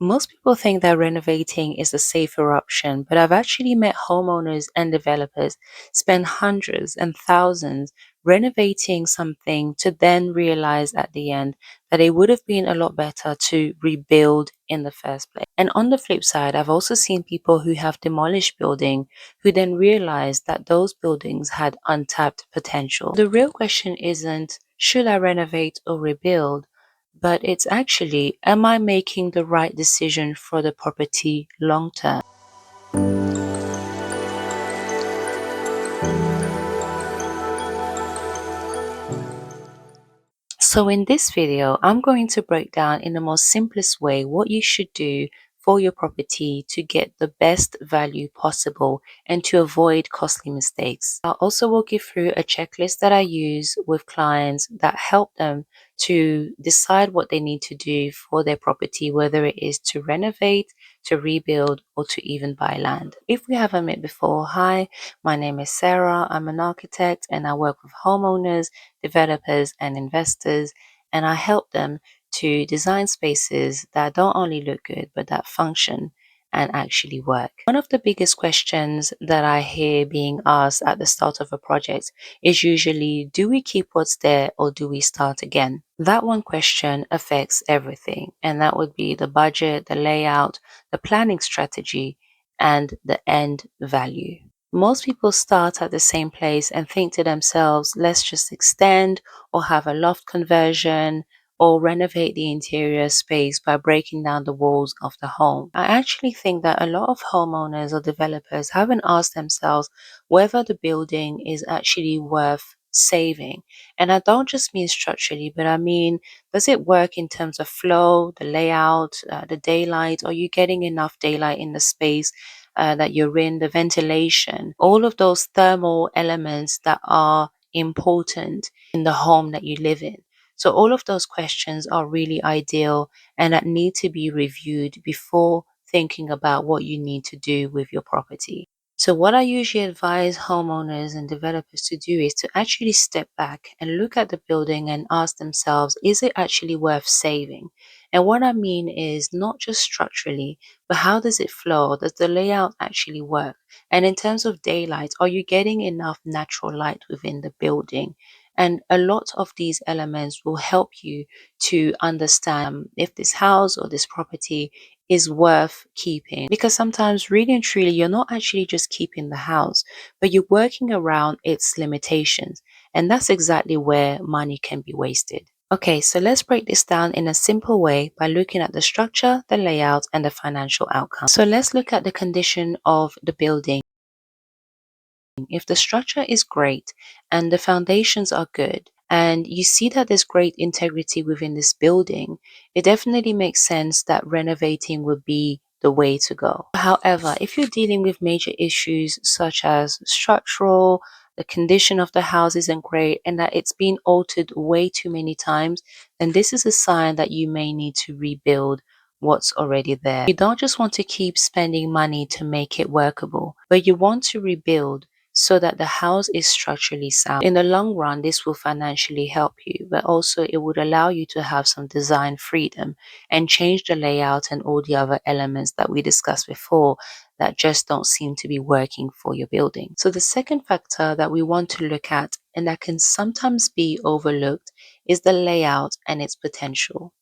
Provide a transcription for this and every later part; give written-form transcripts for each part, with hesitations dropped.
Most people think that renovating is a safer option, but I've actually met homeowners and developers spend hundreds and thousands renovating something to then realize at the end that it would have been a lot better to rebuild in the first place. And on the flip side, I've also seen people who have demolished building who then realize that those buildings had untapped potential. The real question isn't should I renovate or rebuild? But it's actually, am I making the right decision for the property long term? So in this video, I'm going to break down in the most simplest way what you should do for your property to get the best value possible and to avoid costly mistakes. I'll also walk you through a checklist that I use with clients that help them to decide what they need to do for their property, whether it is to renovate, to rebuild, or to even buy land. If we haven't met before, hi, my name is Sarah. I'm an architect and I work with homeowners, developers, and investors, and I help them to design spaces that don't only look good but that function and actually work. One of the biggest questions that I hear being asked at the start of a project is usually, do we keep what's there or do we start again? That one question affects everything, and that would be the budget, the layout, the planning strategy, and the end value. Most people start at the same place and think to themselves, let's just extend or have a loft conversion or renovate the interior space by breaking down the walls of the home. I actually think that a lot of homeowners or developers haven't asked themselves whether the building is actually worth saving. And I don't just mean structurally, but I mean, does it work in terms of flow, the layout, the daylight? Are you getting enough daylight in the space that you're in, the ventilation, all of those thermal elements that are important in the home that you live in? So all of those questions are really ideal and that need to be reviewed before thinking about what you need to do with your property. So what I usually advise homeowners and developers to do is to actually step back and look at the building and ask themselves, is it actually worth saving? And what I mean is not just structurally, but how does it flow? Does the layout actually work? And in terms of daylight, are you getting enough natural light within the building? And a lot of these elements will help you to understand if this house or this property is worth keeping. Because sometimes, really and truly, you're not actually just keeping the house, but you're working around its limitations. And that's exactly where money can be wasted. Okay, so let's break this down in a simple way by looking at the structure, the layout, and the financial outcome. So let's look at the condition of the building. If the structure is great and the foundations are good, and you see that there's great integrity within this building, it definitely makes sense that renovating would be the way to go. However, if you're dealing with major issues such as structural, the condition of the house isn't great, and that it's been altered way too many times, then this is a sign that you may need to rebuild what's already there. You don't just want to keep spending money to make it workable, but you want to rebuild so that the house is structurally sound. In the long run, this will financially help you, but also it would allow you to have some design freedom and change the layout and all the other elements that we discussed before that just don't seem to be working for your building. So the second factor that we want to look at, and that can sometimes be overlooked, is the layout and its potential.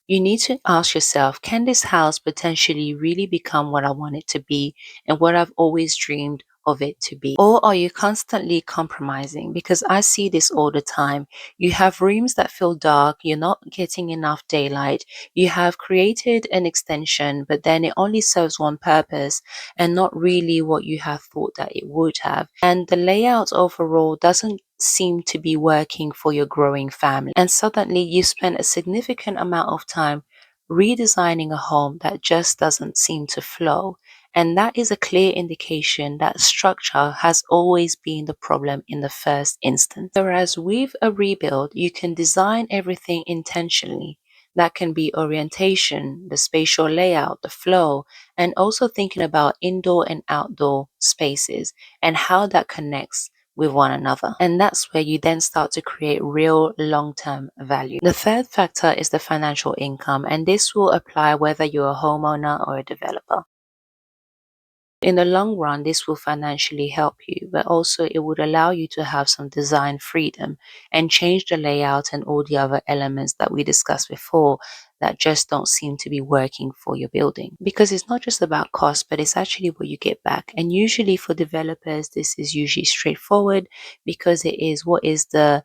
You need to ask yourself, can this house potentially really become what I want it to be and what I've always dreamed of it to be? Or are you constantly compromising? Because I see this all the time. You have rooms that feel dark, you're not getting enough daylight, you have created an extension, but then it only serves one purpose and not really what you have thought that it would have. And the layout overall doesn't seem to be working for your growing family. And suddenly you spend a significant amount of time redesigning a home that just doesn't seem to flow. And that is a clear indication that structure has always been the problem in the first instance. Whereas with a rebuild, you can design everything intentionally. That can be orientation, the spatial layout, the flow, and also thinking about indoor and outdoor spaces and how that connects with one another. And that's where you then start to create real long-term value. The third factor is the financial income, and this will apply whether you're a homeowner or a developer. In the long run, this will financially help you, but also it would allow you to have some design freedom and change the layout and all the other elements that we discussed before that just don't seem to be working for your building. Because it's not just about cost, but it's actually what you get back. And usually for developers, this is usually straightforward because it is what is the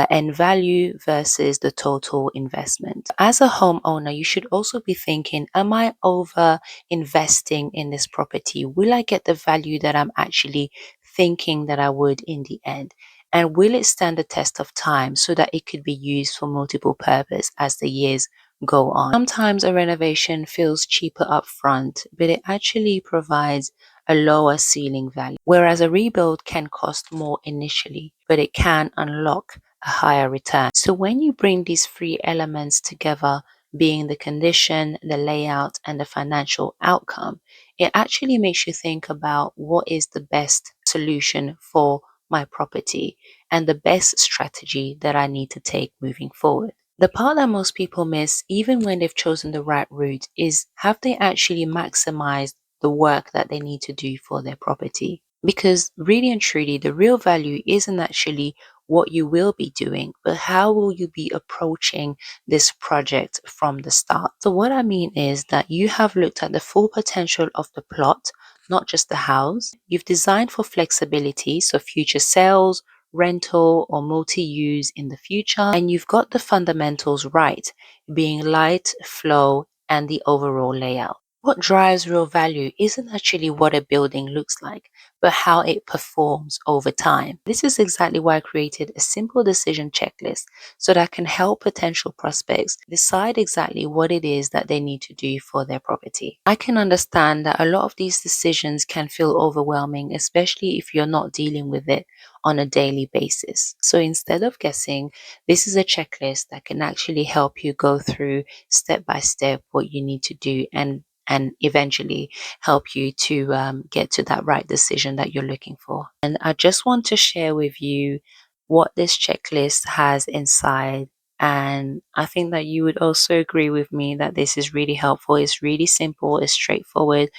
end value versus the total investment. As a homeowner, you should also be thinking, am I over investing in this property? Will I get the value that I'm actually thinking that I would in the end? And will it stand the test of time so that it could be used for multiple purpose as the years go on? Sometimes a renovation feels cheaper up front, but it actually provides a lower ceiling value, whereas a rebuild can cost more initially, but it can unlock a higher return. So when you bring these three elements together, being the condition, the layout, and the financial outcome, it actually makes you think about what is the best solution for my property and the best strategy that I need to take moving forward. The part that most people miss, even when they've chosen the right route, is have they actually maximized the work that they need to do for their property? Because really and truly, the real value isn't actually what you will be doing, but how will you be approaching this project from the start? So what I mean is that you have looked at the full potential of the plot, not just the house. You've designed for flexibility, so future sales, rental, or multi-use in the future. And you've got the fundamentals right, being light, flow, and the overall layout. What drives real value isn't actually what a building looks like, but how it performs over time. This is exactly why I created a simple decision checklist so that I can help potential prospects decide exactly what it is that they need to do for their property. I can understand that a lot of these decisions can feel overwhelming, especially if you're not dealing with it on a daily basis. So instead of guessing, this is a checklist that can actually help you go through step by step what you need to do and eventually help you to get to that right decision that you're looking for. And I just want to share with you what this checklist has inside. And I think that you would also agree with me that this is really helpful. It's really simple, it's straightforward,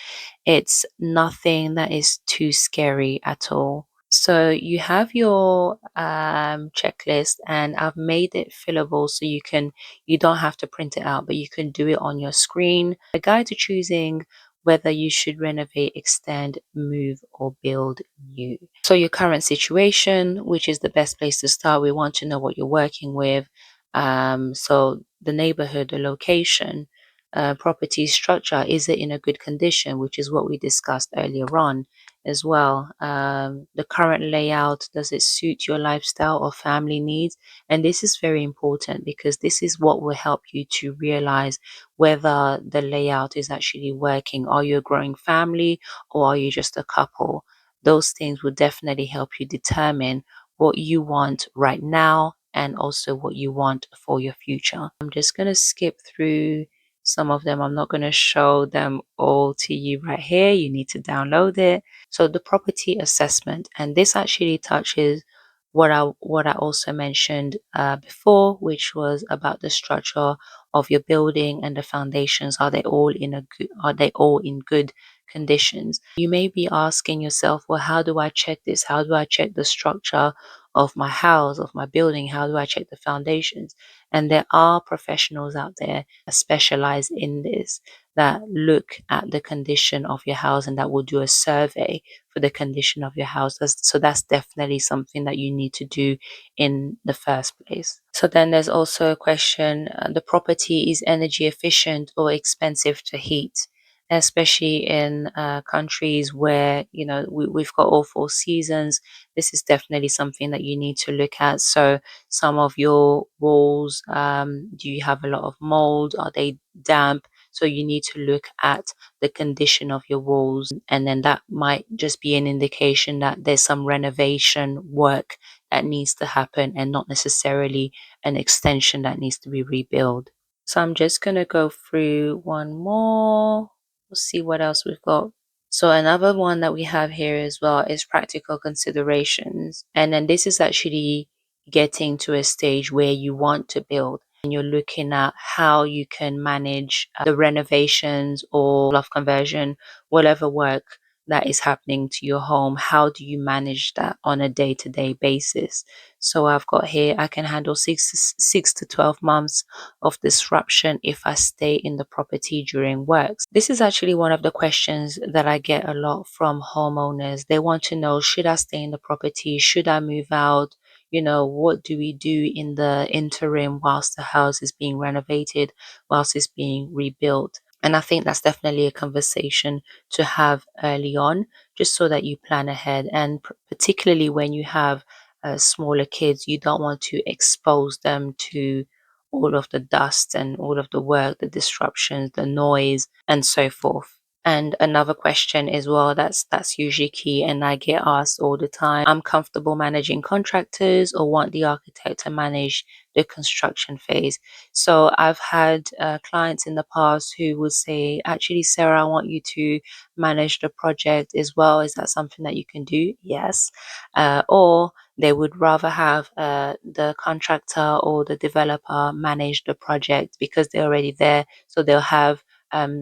it's nothing that is too scary at all. So you have your checklist, and I've made it fillable so you don't have to print it out, but you can do it on your screen. A guide to choosing whether you should renovate, extend, move, or build new. So your current situation, which is the best place to start. We want to know what you're working with. So the neighborhood, the location, property structure, is it in a good condition, which is what we discussed earlier on as well. The current layout, does it suit your lifestyle or family needs? And this is very important because this is what will help you to realize whether the layout is actually working. Are you a growing family or are you just a couple? Those things will definitely help you determine what you want right now and also what you want for your future. I'm just going to skip through some of them. I'm not going to show them all to you right here. You need to download it. So the property assessment, and this actually touches what I also mentioned before, which was about the structure of your building and the foundations. Are they all in good conditions? You may be asking yourself, well, how do I check this? How do I check the structure of my house, of my building? How do I check the foundations? And there are professionals out there that specialize in this, that look at the condition of your house and that will do a survey for the condition of your house. So that's definitely something that you need to do in the first place. So then there's also a question, the property is energy efficient or expensive to heat, especially in countries where we've got all 4 seasons. This is definitely something that you need to look at. So some of your walls, do you have a lot of mold? Are they damp? So you need to look at the condition of your walls, and then that might just be an indication that there's some renovation work that needs to happen and not necessarily an extension that needs to be rebuilt. So I'm just going to go through one more. We'll see what else we've got. So another one that we have here as well is practical considerations. And then this is actually getting to a stage where you want to build and you're looking at how you can manage the renovations or loft conversion, whatever work that is happening to your home. How do you manage that on a day-to-day basis? So I've got here, I can handle 6 to 12 months of disruption if I stay in the property during works. This is actually one of the questions that I get a lot from homeowners. They want to know, should I stay in the property? Should I move out? What do we do in the interim whilst the house is being renovated, whilst it's being rebuilt? And I think that's definitely a conversation to have early on, just so that you plan ahead. And particularly when you have smaller kids, you don't want to expose them to all of the dust and all of the work, the disruptions, the noise, and so forth. And another question as well, that's usually key, and I get asked all the time. I'm comfortable managing contractors or want the architect to manage the construction phase. So I've had clients in the past who would say, actually, Sarah, I want you to manage the project as well. Is that something that you can do? Yes. Or they would rather have the contractor or the developer manage the project because they're already there. So they'll have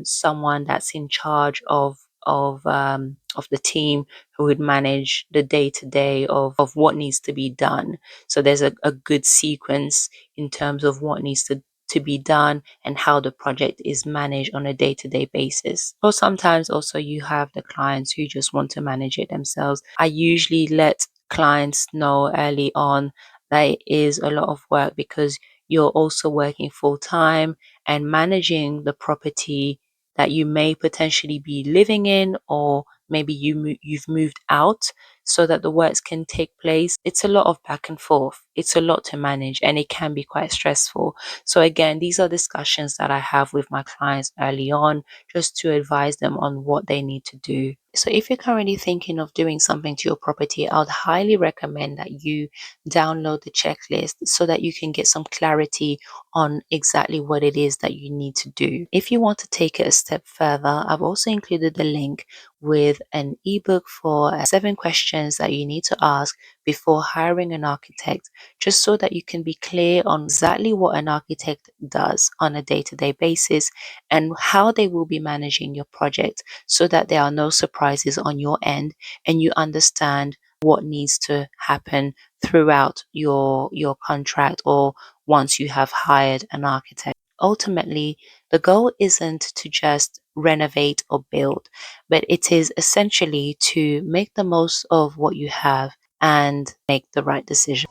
someone that's in charge of the team who would manage the day to day of what needs to be done. So there's a good sequence in terms of what needs to be done and how the project is managed on a day-to-day basis. Or sometimes also you have the clients who just want to manage it themselves. I usually let clients know early on that it is a lot of work because you're also working full time and managing the property that you may potentially be living in, or maybe you've moved out so that the works can take place. It's a lot of back and forth. It's a lot to manage and it can be quite stressful. So again, these are discussions that I have with my clients early on just to advise them on what they need to do. So if you're currently thinking of doing something to your property, I would highly recommend that you download the checklist so that you can get some clarity on exactly what it is that you need to do. If you want to take it a step further, I've also included the link with an ebook for 7 questions that you need to ask before hiring an architect, just so that you can be clear on exactly what an architect does on a day-to-day basis and how they will be managing your project, so that there are no surprises on your end and you understand what needs to happen throughout your contract or once you have hired an architect. Ultimately, the goal isn't to just renovate or build, but it is essentially to make the most of what you have and make the right decision.